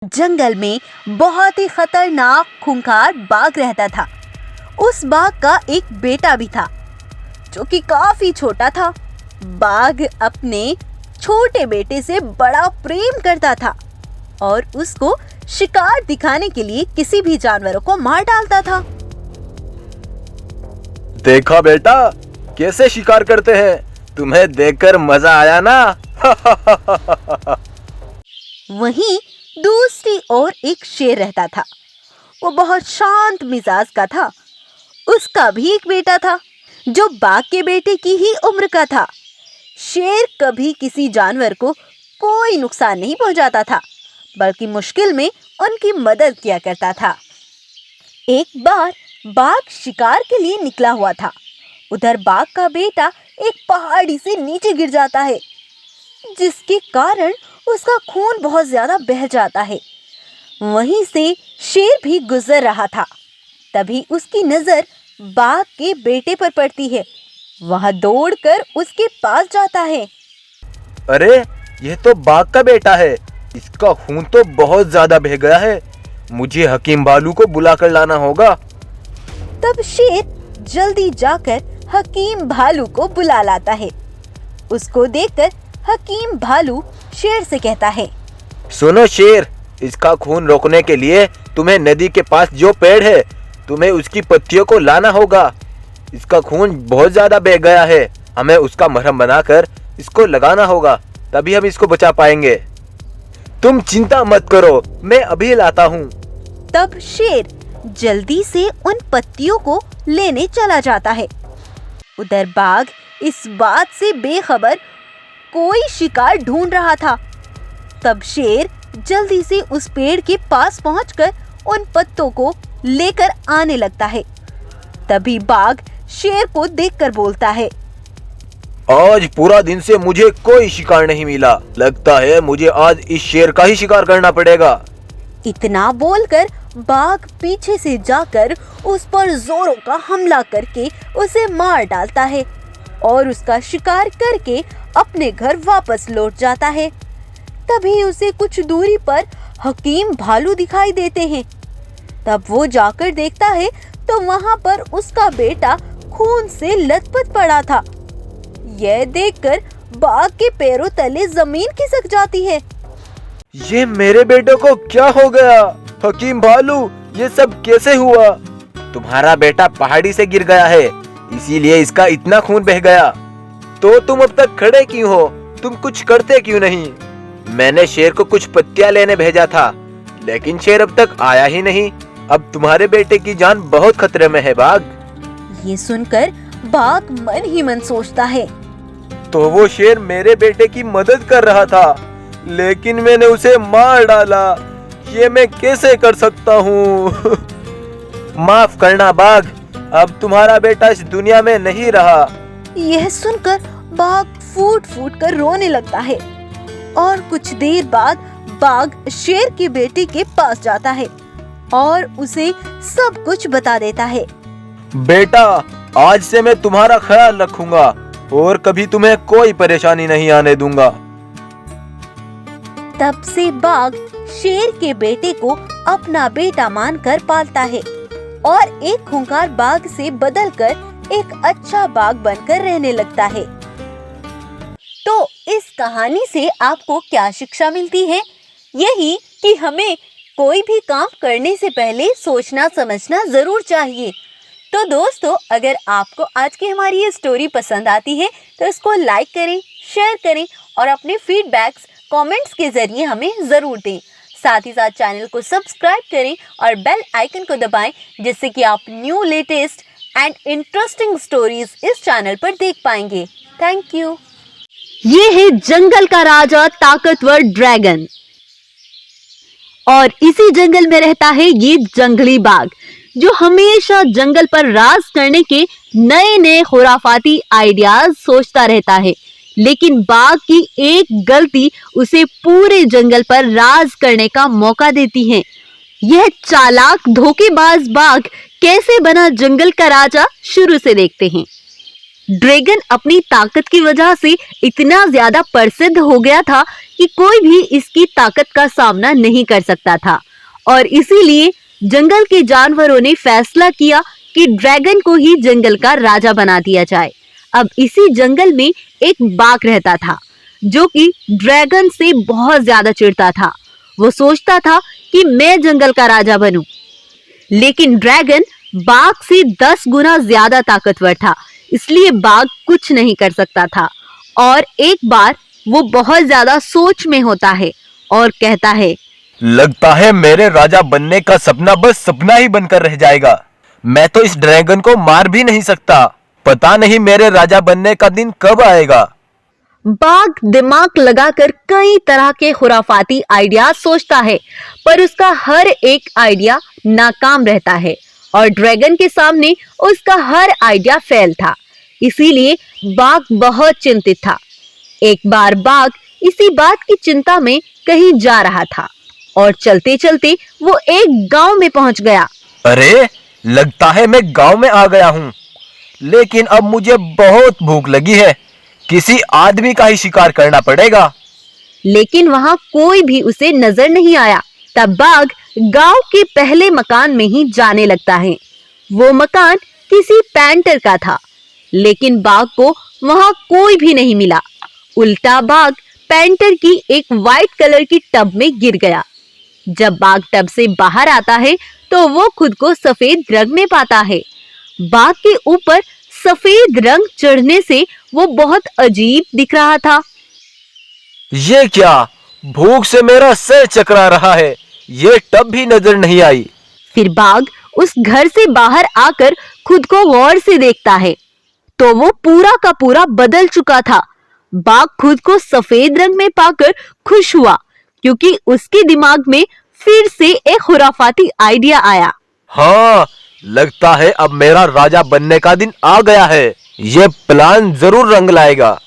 जंगल में बहुत ही खतरनाक खूंखार बाघ रहता था। उस बाघ का एक बेटा भी था जो कि काफी छोटा था। बाघ अपने छोटे बेटे से बड़ा प्रेम करता था और उसको शिकार दिखाने के लिए किसी भी जानवरों को मार डालता था। देखा बेटा, कैसे शिकार करते हैं। तुम्हें देखकर मजा आया ना? वहीं दूसरी ओर एक शेर रहता था। वो बहुत शांत मिजाज का था। उसका भी एक बेटा था जो बाघ के बेटे की ही उम्र का था। शेर कभी किसी जानवर को कोई नुकसान नहीं पहुंचाता था, बल्कि मुश्किल में उनकी मदद किया करता था। एक बार बाघ शिकार के लिए निकला हुआ था। उधर बाघ का बेटा एक पहाड़ी से नीचे गिर जाता है, जिसके कारण उसका खून बहुत ज्यादा बह जाता है। वहीं से शेर भी गुजर रहा था। तभी उसकी नजर बाघ के बेटे पर पड़ती है। वह दौड़कर उसके पास जाता है। अरे, यह तो बाघ का बेटा है। इसका खून तो बहुत ज्यादा बह गया है। मुझे हकीम भालू को बुलाकर लाना होगा। तब शेर जल्दी जाकर हकीम भालू को बुला लाता है। उसको देखकर हकीम भालू शेर से कहता है, सुनो शेर, इसका खून रोकने के लिए तुम्हें नदी के पास जो पेड़ है, तुम्हें उसकी पत्तियों को लाना होगा। इसका खून बहुत ज्यादा बह गया है। हमें उसका मरहम बनाकर इसको लगाना होगा, तभी हम इसको बचा पाएंगे। तुम चिंता मत करो, मैं अभी लाता हूँ। तब शेर जल्दी से उन पत्तियों को लेने चला जाता है। उधर बाघ इस बात से बेखबर कोई शिकार ढूंढ रहा था। तब शेर जल्दी से उस पेड़ के पास पहुंचकर उन पत्तों को लेकर आने लगता है। तभी बाघ शेर को देखकर बोलता है, आज पूरा दिन से मुझे कोई शिकार नहीं मिला। लगता है मुझे आज इस शेर का ही शिकार करना पड़ेगा। इतना बोलकर बाघ पीछे से जाकर उस पर जोरों का हमला करके उसे मार डालता है और उसका शिकार करके अपने घर वापस लौट जाता है। तभी उसे कुछ दूरी पर हकीम भालू दिखाई देते हैं। तब वो जाकर देखता है तो वहां पर उसका बेटा खून से लथपथ पड़ा था। यह देखकर बाघ के पैरों तले जमीन खिसक जाती है। ये मेरे बेटे को क्या हो गया? हकीम भालू, ये सब कैसे हुआ? तुम्हारा बेटा पहाड़ी से गिर गया है, इसीलिए इसका इतना खून बह गया। तो तुम अब तक खड़े क्यों हो? तुम कुछ करते क्यों नहीं? मैंने शेर को कुछ पत्तियां लेने भेजा था, लेकिन शेर अब तक आया ही नहीं। अब तुम्हारे बेटे की जान बहुत खतरे में है बाघ। ये सुनकर बाघ मन ही मन सोचता है, तो वो शेर मेरे बेटे की मदद कर रहा था, लेकिन मैंने उसे मार डाला। ये मैं कैसे कर सकता हूँ? माफ करना बाघ, अब तुम्हारा बेटा इस दुनिया में नहीं रहा। यह सुनकर बाघ फूट फूट कर रोने लगता है और कुछ देर बाद बाघ शेर के बेटे के पास जाता है और उसे सब कुछ बता देता है। बेटा, आज से मैं तुम्हारा ख्याल रखूंगा और कभी तुम्हें कोई परेशानी नहीं आने दूंगा। तब से बाघ शेर के बेटे को अपना बेटा मानकर पालता है और एक खूंखार बाघ से बदलकर एक अच्छा बाघ बनकर रहने लगता है। तो इस कहानी से आपको क्या शिक्षा मिलती है? यही कि हमें कोई भी काम करने से पहले सोचना समझना जरूर चाहिए। तो दोस्तों, अगर आपको आज की हमारी ये स्टोरी पसंद आती है तो इसको लाइक करें, शेयर करें और अपने फीडबैक्स कमेंट्स के जरिए हमें ज़रूर दें। साथ ही साथ चैनल को सब्सक्राइब करें और बेल आइकन को दबाएं, जिससे कि आप new latest and interesting stories इस चैनल पर देख पाएंगे। Thank you. ये है जंगल का राजा ताकतवर ड्रैगन और इसी जंगल में रहता है ये जंगली बाघ, जो हमेशा जंगल पर राज करने के नए नए खुराफाती आइडियाज सोचता रहता है। लेकिन बाघ की एक गलती उसे पूरे जंगल पर राज करने का मौका देती है। यह चालाक धोखेबाज बाघ कैसे बना जंगल का राजा, शुरू से देखते हैं। ड्रैगन अपनी ताकत की वजह से इतना ज्यादा प्रसिद्ध हो गया था कि कोई भी इसकी ताकत का सामना नहीं कर सकता था और इसीलिए जंगल के जानवरों ने फैसला किया कि ड्रैगन को ही जंगल का राजा बना दिया जाए। अब इसी जंगल में एक बाघ रहता था जो कि ड्रैगन से बहुत ज्यादा चिढ़ता था। वो सोचता था कि मैं जंगल का राजा बनूं, लेकिन ड्रैगन बाघ से 10 गुना ज्यादा ताकतवर था, इसलिए बाघ कुछ नहीं कर सकता था। और एक बार वो बहुत ज्यादा सोच में होता है और कहता है, लगता है मेरे राजा बनने का सपना बस सपना ही बनकर रह जाएगा। मैं तो इस ड्रैगन को मार भी नहीं सकता। पता नहीं मेरे राजा बनने का दिन कब आएगा। बाघ दिमाग लगाकर कई तरह के खुराफाती आइडिया सोचता है, पर उसका हर एक आइडिया नाकाम रहता है और ड्रैगन के सामने उसका हर आइडिया फेल था। इसीलिए बाघ बहुत चिंतित था। एक बार बाघ इसी बात की चिंता में कहीं जा रहा था और चलते चलते वो एक गांव में पहुंच गया। अरे, लगता है मैं गांव में आ गया हूँ, लेकिन अब मुझे बहुत भूख लगी है। किसी आदमी का ही शिकार करना पड़ेगा। लेकिन वहां कोई भी उसे नजर नहीं आया। तब बाघ गांव के पहले मकान में ही जाने लगता है। वो मकान किसी पेंटर का था, लेकिन बाघ को वहां कोई भी नहीं मिला। उल्टा बाघ पेंटर की एक वाइट कलर की टब में गिर गया। जब बाघ टब से बाहर आता है तो वो खुद को सफेद रंग में पाता है। बाघ के ऊपर सफेद रंग चढ़ने से वो बहुत अजीब दिख रहा था। ये क्या? भूख से मेरा सिर चकरा रहा है। ये टब भी नजर नहीं आई। फिर बाघ उस घर से बाहर आकर खुद को गौर से देखता है तो वो पूरा का पूरा बदल चुका था। बाघ खुद को सफेद रंग में पाकर खुश हुआ क्योंकि उसके दिमाग में फिर से एक खुराफाती आइडिया आया। हाँ, लगता है अब मेरा राजा बनने का दिन आ गया है। ये प्लान जरूर रंग लाएगा।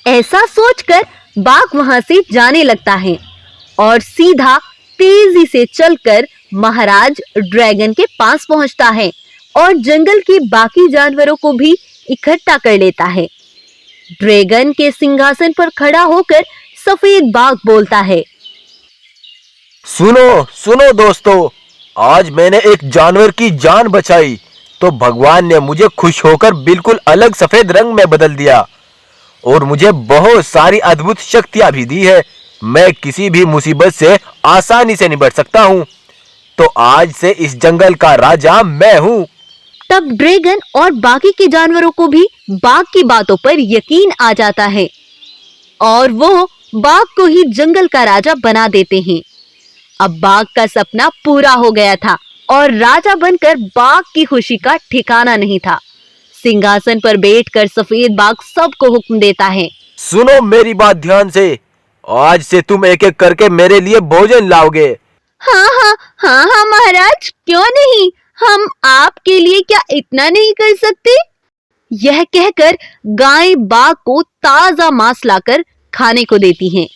ऐसा सोचकर बाघ वहां से जाने लगता है और सीधा तेजी से चलकर महाराज ड्रैगन के पास पहुंचता है और जंगल के बाकी जानवरों को भी इकट्ठा कर लेता है। ड्रैगन के सिंहासन पर खड़ा होकर सफेद बाघ बोलता है, सुनो सुनो दोस्तों, आज मैंने एक जानवर की जान बचाई तो भगवान ने मुझे खुश होकर बिल्कुल अलग सफेद रंग में बदल दिया और मुझे बहुत सारी अद्भुत शक्तियां भी दी है। मैं किसी भी मुसीबत से आसानी से निपट सकता हूँ। तो आज से इस जंगल का राजा मैं हूँ। तब ड्रैगन और बाकी के जानवरों को भी बाघ की बातों पर यकीन आ जाता है और वो बाघ को ही जंगल का राजा बना देते हैं। अब बाघ का सपना पूरा हो गया था और राजा बनकर बाघ की खुशी का ठिकाना नहीं था। सिंहासन पर बैठकर सफेद बाघ सबको हुक्म देता है, सुनो मेरी बात ध्यान से। आज से तुम एक एक करके मेरे लिए भोजन लाओगे। हाँ हाँ हाँ हाँ महाराज, क्यों नहीं, हम आपके लिए क्या इतना नहीं कर सकते। यह कहकर गाय बाघ को ताजा मांस लाकर खाने को देती हैं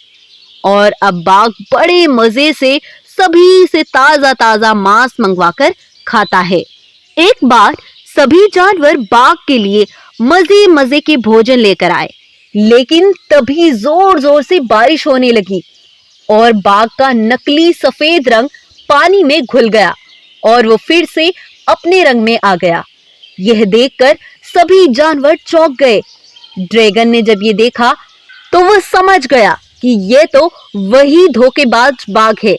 और अब बाघ बड़े मजे से सभी से ताजा ताजा मांस मंगवाकर खाता है। एक बार सभी जानवर बाघ के लिए मजे मजे के भोजन लेकर आए, लेकिन तभी जोर जोर से बारिश होने लगी और बाघ का नकली सफेद रंग पानी में घुल गया और वो फिर से अपने रंग में आ गया। यह देखकर सभी जानवर चौंक गए। ड्रैगन ने जब ये देखा तो वह समझ गया कि ये तो वही धोखेबाज बाघ है।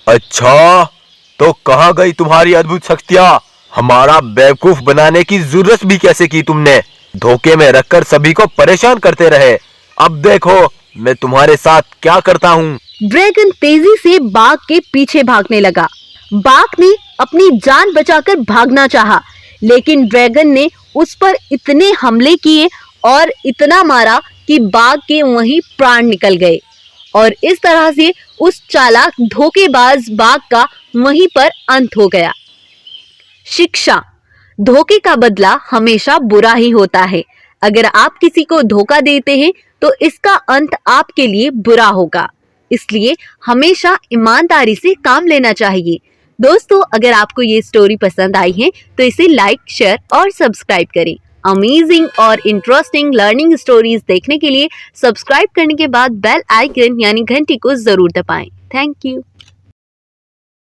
अच्छा, तो कहाँ गई तुम्हारी अद्भुत शक्तियाँ? हमारा बेवकूफ बनाने की जरूरत भी कैसे की तुमने? धोखे में रखकर सभी को परेशान करते रहे। अब देखो मैं तुम्हारे साथ क्या करता हूँ। ड्रैगन तेजी से बाघ के पीछे भागने लगा। बाघ ने अपनी जान बचाकर भागना चाहा, लेकिन ड्रैगन ने उस पर इतने हमले किए और इतना मारा कि बाघ के वहीं प्राण निकल गए और इस तरह से उस चालाक धोखेबाज बाघ का वहीं पर अंत हो गया। शिक्षा: धोखे का बदला हमेशा बुरा ही होता है। अगर आप किसी को धोखा देते हैं तो इसका अंत आपके लिए बुरा होगा, इसलिए हमेशा ईमानदारी से काम लेना चाहिए। दोस्तों, अगर आपको ये स्टोरी पसंद आई है तो इसे लाइक, शेयर और सब्सक्राइब करें अमेजिंग और इंटरेस्टिंग लर्निंग स्टोरीज देखने के लिए सब्सक्राइब करने के बाद बेल आइकन यानी घंटी को जरूर दबाएं। Thank you.